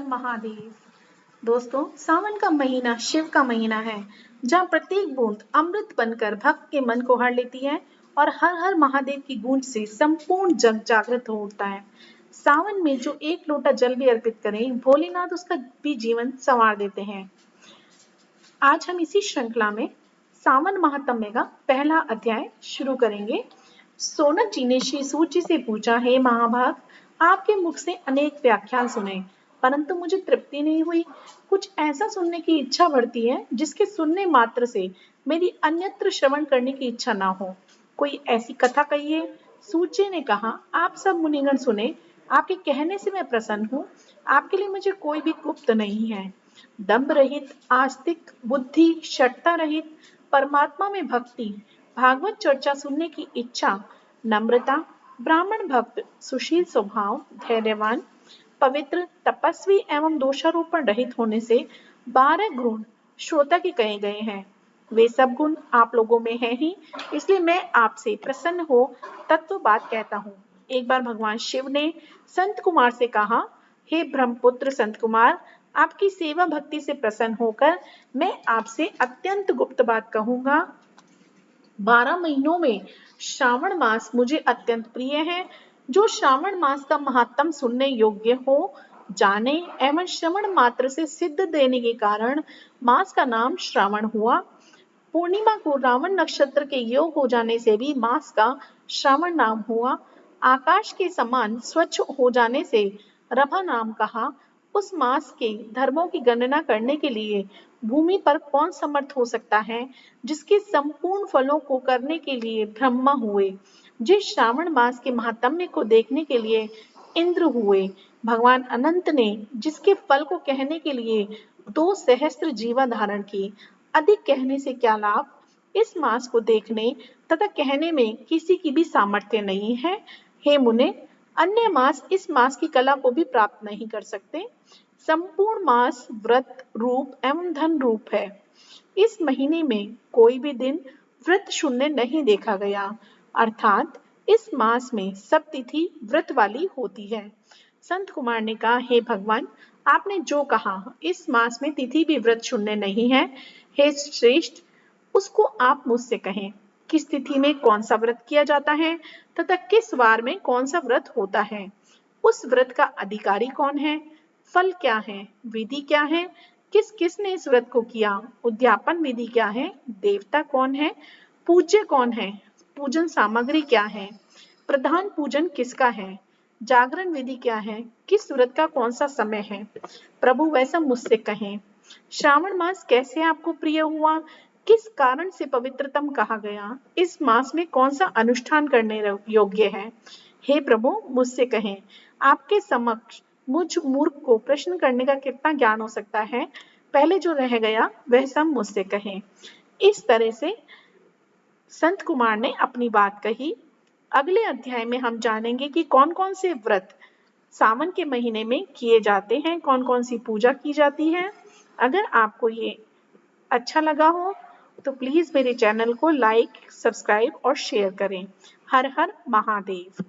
महादेव। दोस्तों, सावन का महीना शिव का महीना है, जहाँ प्रत्येक बूंद अमृत बनकर भक्त के मन को हर लेती है और हर हर महादेव की गूंज से संपूर्ण जग जागृत हो उठता है। सावन में जो एक लोटा जल भी अर्पित करें, भोलेनाथ उसका भी जीवन संवार देते हैं। आज हम इसी श्रृंखला में सावन महात्म्य का पहला अध्याय शुरू करेंगे। सोनक जी ने श्री सूत जी से पूछा, हे महाभाग, आपके मुख से अनेक व्याख्यान सुने, परंतु मुझे तृप्ति नहीं हुई। कुछ ऐसा सुनने की इच्छा बढ़ती है जिसके सुनने मात्र से मेरी अन्यत्र श्रवण करने की इच्छा ना हो। कोई ऐसी कथा कहिए। सूत जी ने कहा, आप सब मुनिगण सुने, आपके कहने से मैं प्रसन्न हूँ। आपके लिए मुझे कोई भी गुप्त नहीं है। दंभ रहित, आस्तिक, बुद्धि, शठता रहित, परमात्मा में भक्ति, भागवत चर्चा सुनने की इच्छा, नम्रता, ब्राह्मण भक्त, सुशील स्वभाव, धैर्यवान, पवित्र, तपस्वी एवं दोषारोपण रहित होने से 12 गुण श्रोता के कहे गए हैं। वे सब गुण आप लोगों में है ही, इसलिए मैं आपसे प्रसन्न हो तत्व बात कहता हूँ। एक बार भगवान शिव ने संत कुमार से कहा, हे ब्रह्मपुत्र संत कुमार, आपकी सेवा भक्ति से प्रसन्न होकर मैं आपसे अत्यंत गुप्त बात कहूंगा। 12 महीनों में श्रावण मास मुझे अत्यंत प्रिय है। जो श्रावण मास का महात्म सुनने योग्य हो, जाने एवं श्रवण मात्र से सिद्ध देने के कारण मास का नाम श्रावण हुआ। पूर्णिमा को रावण नक्षत्र के योग हो जाने से भी मास का श्रावण नाम हुआ। आकाश के समान स्वच्छ हो जाने से रभा नाम कहा। उस मास के धर्मों की गणना करने के लिए भूमि पर कौन समर्थ हो सकता है, जिसके संपूर्ण फलों को करने के लिए ब्रह्मा हुए। जिस श्रावण मास के महात्म्य को देखने के लिए इंद्र हुए। भगवान अनंत ने जिसके फल को कहने के लिए 2 सहस्त्र जीवा धारण की। अधिक कहने से क्या लाभ। इस मास को देखने तथा कहने में किसी की भी सामर्थ्य नहीं है। हे मुने, अन्य मास इस मास की कला को भी प्राप्त नहीं कर सकते। संपूर्ण मास व्रत रूप एवं धन रूप है। इस महीने में कोई भी दिन व्रत शून्य नहीं देखा गया, अर्थात इस मास में सब तिथि व्रत वाली होती है। संत कुमार ने कहा, हे भगवान, आपने जो कहा, इस मास में तिथि भी व्रत शून्य नहीं है। हे श्रेष्ठ, उसको आप मुझसे कहें। किस तिथि में कौन सा व्रत किया जाता है तथा किस वार में कौन सा व्रत होता है। उस व्रत का अधिकारी कौन है, फल क्या है, विधि क्या है, किस किस ने इस व्रत को किया, उद्यापन विधि क्या है, देवता कौन है, पूज्य कौन है, पूजन सामग्री क्या है, प्रधान पूजन किसका है, जागरण विधि क्या है, किस व्रत का कौन सा समय है। प्रभु वैसा मुझसे कहें। श्रावण मास कैसे आपको प्रिय हुआ, किस कारण से पवित्रतम कहा गया, इस मास में कौन सा अनुष्ठान करने योग्य है। हे प्रभु, मुझसे कहें। आपके समक्ष मुझ मूर्ख को प्रश्न करने का कितना ज्ञान हो सकता है। पहले जो रह गया वह सब मुझसे कहें। इस तरह से संत कुमार ने अपनी बात कही। अगले अध्याय में हम जानेंगे कि कौन कौन से व्रत सावन के महीने में किए जाते हैं, कौन कौन सी पूजा की जाती है। अगर आपको ये अच्छा लगा हो तो प्लीज मेरे चैनल को लाइक, सब्सक्राइब और शेयर करें। हर हर महादेव।